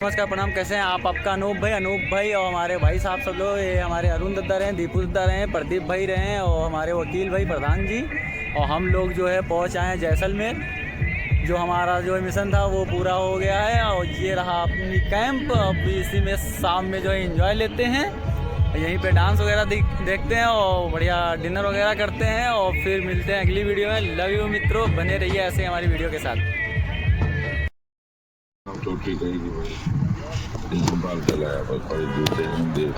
नमस्कार, प्रणाम। कैसे हैं आप? आपका अनूप भाई और हमारे भाई साहब सब लोग, ये हमारे अरुण दद्दा रहे, दीपू दद्दा रहे, प्रदीप भाई रहे और हमारे वकील भाई प्रधान जी। और हम लोग जो है पहुंच आए हैं जैसलमेर। जो हमारा जो मिशन था वो पूरा हो गया है और ये रहा अपनी कैंप। अब इसी में शाम में जो है एंजॉय लेते हैं, यहीं पे डांस वगैरह देखते हैं और बढ़िया डिनर वगैरह करते हैं और फिर मिलते हैं अगली वीडियो में। लव यू मित्रों, बने रहिए ऐसे हमारी वीडियो के साथ। चोटी कहेगी भाई संभाल के लाया बस भाई जूते देख